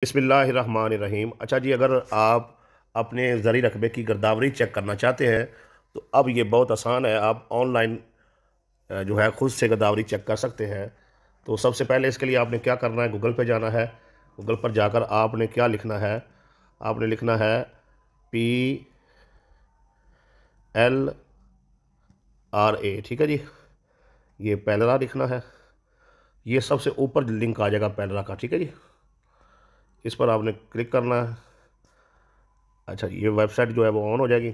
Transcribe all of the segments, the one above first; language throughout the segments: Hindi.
बिस्मिल्लाहिर्रहमानिर्रहीम। अच्छा जी, अगर आप अपने ज़री रकबे की गिरदावरी चेक करना चाहते हैं तो अब ये बहुत आसान है। आप ऑनलाइन जो है ख़ुद से गिरदावरी चेक कर सकते हैं। तो सबसे पहले इसके लिए आपने क्या करना है, गूगल पे जाना है। गूगल पर जाकर आपने क्या लिखना है, आपने लिखना है PLRA। ठीक है जी, ये पेलरा लिखना है। ये सबसे ऊपर लिंक आ जाएगा पेलरा का। ठीक है जी, इस पर आपने क्लिक करना है। अच्छा, ये वेबसाइट जो है वो ऑन हो जाएगी।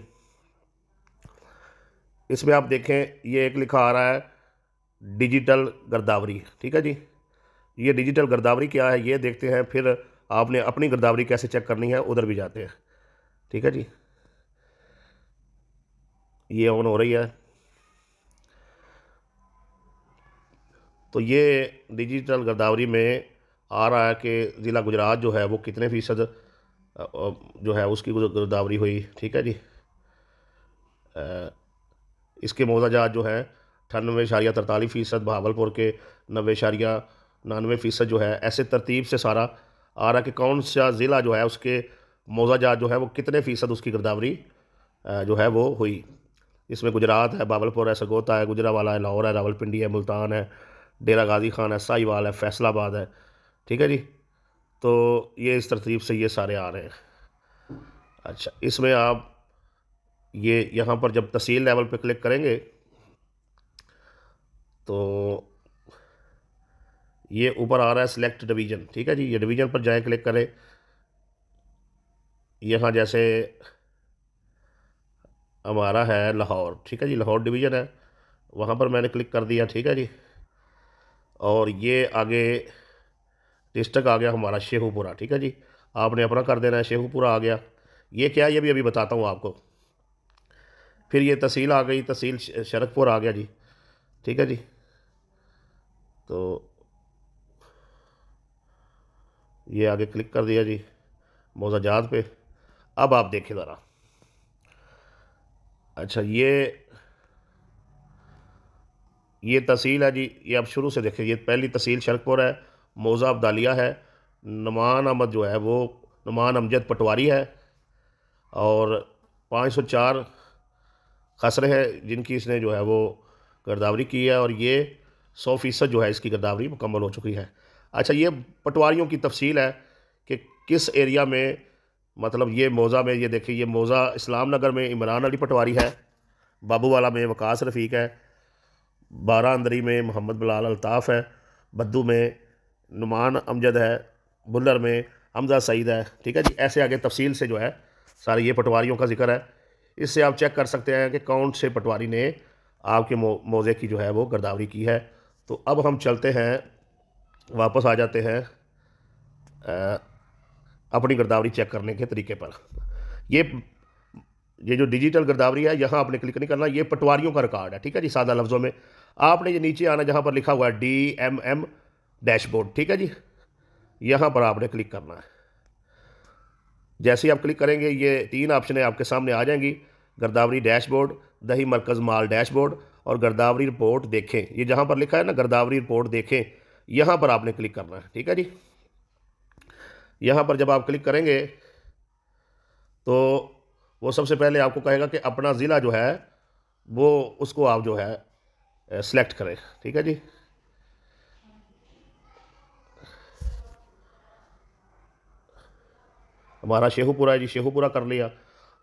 इसमें आप देखें, ये एक लिखा आ रहा है डिजिटल गिरदावरी। ठीक है जी, ये डिजिटल गिरदावरी क्या है ये देखते हैं, फिर आपने अपनी गिरदावरी कैसे चेक करनी है उधर भी जाते हैं। ठीक है जी, ये ऑन हो रही है। तो ये डिजिटल गिरदावरी में आ रहा है कि ज़िला गुजरात जो है वो कितने फ़ीसद जो है उसकी गिरदावरी हुई। ठीक है जी, इसके मौजाजात जो है 98.43%, बहावलपुर के 90.99% जो है। ऐसे तरतीब से सारा आ रहा है कि कौन सा ज़िला जो है उसके मौजाजात जो है वो कितने फ़ीसद उसकी गिरदावरी जो है वो हुई। इसमें गुजरात है, बावलपुर है, सरगोदा है, गुजरावाला है, लाहौर है, रावलपिंडी है, मुल्तान है, डेरा गाजी खान है, साहिवाल है, फैसलाबाद है। ठीक है जी, तो ये इस तरतीब से ये सारे आ रहे हैं। अच्छा, इसमें आप ये यहाँ पर जब तहसील लेवल पे क्लिक करेंगे तो ये ऊपर आ रहा है सिलेक्ट डिवीज़न। ठीक है जी, ये डिवीज़न पर जाए, क्लिक करें। यहाँ जैसे हमारा है लाहौर। ठीक है जी, लाहौर डिवीज़न है, वहाँ पर मैंने क्लिक कर दिया। ठीक है जी, और ये आगे डिस्ट्रिक्ट आ गया हमारा शेखुपुरा। ठीक है जी, आपने अपना कर देना है, शेखुपुरा आ गया। ये क्या है ये भी अभी बताता हूँ आपको। फिर ये तहसील आ गई, तहसील शरकपुर आ गया जी। ठीक है जी, तो ये आगे क्लिक कर दिया जी मौजाजात पे। अब आप देखें ज़रा। अच्छा, ये तहसील है जी, ये आप शुरू से देखें। ये पहली तहसील शरकपुर है, मौज़ा अब्दालिया है, नुमान अहमद जो है वो नुमान अमजद पटवारी है, और 504 खसरे हैं जिनकी इसने जो है वो गिरदावरी की है, और ये 100% जो है इसकी गिरदावरी मुकम्मल हो चुकी है। अच्छा, ये पटवारियों की तफसील है कि किस एरिया में, मतलब ये मौज़ा में, ये देखिए ये मौज़ा इस्लाम नगर में इमरान अली पटवारी है, बाबूवाला में वकास रफ़ीक है, बारा अंदरी में मोहम्मद बिलाल अल्ताफ़ है, बद्दू में नुमान अमजद है, बुल्लर में हमजा सईद है। ठीक है जी, ऐसे आगे तफसील से जो है सारे ये पटवारियों का जिक्र है। इससे आप चेक कर सकते हैं कि कौन से पटवारी ने आपके मौज़े की जो है वो गिरदावरी की है। तो अब हम चलते हैं, वापस आ जाते हैं अपनी गिरदावरी चेक करने के तरीके पर। ये ये जो डिजिटल गिरदावरी है, यहाँ आपने क्लिक नहीं करना, ये पटवारियों का रिकॉर्ड है। ठीक है जी, सादा लफ्ज़ों में आपने ये नीचे आना जहाँ पर लिखा हुआ है DMM डैशबोर्ड। ठीक है जी, यहाँ पर आपने क्लिक करना है। जैसे ही आप क्लिक करेंगे ये 3 ऑप्शन आपके सामने आ जाएंगी, गिरदावरी डैशबोर्ड, दही मरकज़ माल डैशबोर्ड, और गिरदावरी रिपोर्ट देखें। ये जहाँ पर लिखा है ना गिरदावरी रिपोर्ट देखें, यहाँ पर आपने क्लिक करना है। ठीक है जी, यहाँ पर जब आप क्लिक करेंगे तो वो सबसे पहले आपको कहेगा कि अपना ज़िला जो है वो उसको आप जो है सेलेक्ट करें। ठीक है जी, हमारा शेखुपुरा है जी, शेखुपुरा कर लिया।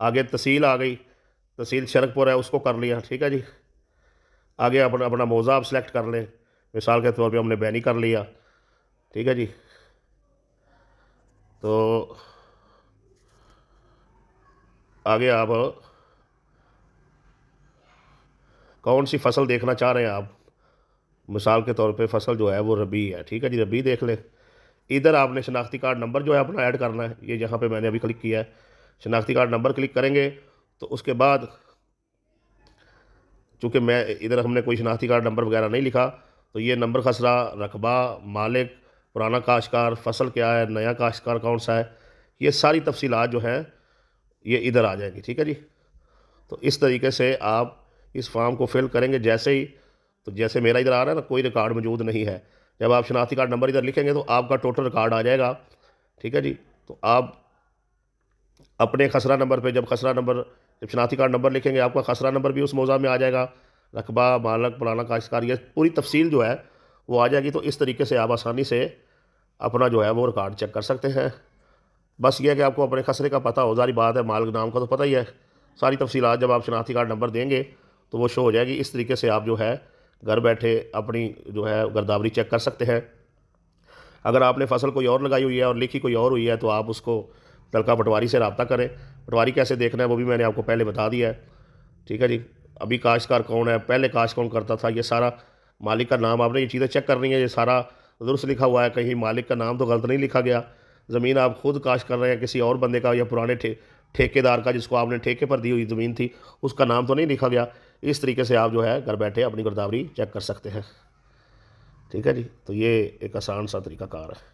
आगे तहसील आ गई, तहसील शरकपुर है, उसको कर लिया। ठीक है जी, आगे अपना अपना मौज़ा आप सेलेक्ट कर लें। मिसाल के तौर पे हमने बैनी कर लिया। ठीक है जी, तो आगे आप कौन सी फसल देखना चाह रहे हैं आप, मिसाल के तौर पे फसल जो है वो रबी है। ठीक है जी, रबी देख लें। इधर आपने शनाख्ती कार्ड नंबर जो है अपना ऐड करना है। ये जहाँ पे मैंने अभी क्लिक किया है, शनाख्ती कार्ड नंबर क्लिक करेंगे तो उसके बाद चूँकि मैं इधर हमने कोई शनाख्ती कार्ड नंबर वगैरह नहीं लिखा, तो ये नंबर खसरा, रकबा, मालिक, पुराना काश्तकार, फसल क्या है, नया काश्तकार कौन सा है, ये सारी तफसीलात जो हैं ये इधर आ जाएंगी। ठीक है जी, तो इस तरीके से आप इस फॉर्म को फिल करेंगे। जैसे ही, तो जैसे मेरा इधर आ रहा है ना, कोई रिकॉर्ड मौजूद नहीं है, जब आप शनाख्ती कार्ड नंबर इधर लिखेंगे तो आपका टोटल रिकॉर्ड आ जाएगा। ठीक है जी। तो आप अपने खसरा नंबर पे जब शनाख्ती कार्ड नंबर लिखेंगे, आपका खसरा नंबर भी उस मौज़ा में आ जाएगा, रकबा, मालक, फलाना काश्तकार, ये पूरी तफसील जो है वो आ जाएगी। तो इस तरीके से आप आसानी से अपना जो है वो रिकॉर्ड चेक कर सकते हैं। बस ये है कि आपको अपने खसरे का पता हो, ज़ाहिर बात है, मालिक नाम का तो पता ही है। सारी तफसीलात जब आप शनाख्ती कार्ड नंबर देंगे तो वो शो हो जाएगी। इस तरीके से आप जो है घर बैठे अपनी जो है गिरदावरी चेक कर सकते हैं। अगर आपने फसल कोई और लगाई हुई है और लिखी कोई और हुई है तो आप उसको तलका पटवारी से रब्ता करें। पटवारी कैसे देखना है वो भी मैंने आपको पहले बता दिया है, ठीक है जी। अभी काश्तकार कौन है, पहले काश्त कौन करता था, ये सारा मालिक का नाम आपने ये चीज़ें चेक करनी है। ये सारा दुरुस्त लिखा हुआ है, कहीं मालिक का नाम तो गलत नहीं लिखा गया। ज़मीन आप खुद काश्त कर रहे हैं किसी और बंदे का या पुराने ठेकेदार का, जिसको आपने ठेके पर दी हुई ज़मीन थी, उसका नाम तो नहीं लिखा गया। इस तरीके से आप जो है घर बैठे अपनी गिरदावरी चेक कर सकते हैं, ठीक है जी। तो ये एक आसान सा तरीक़ाकार है।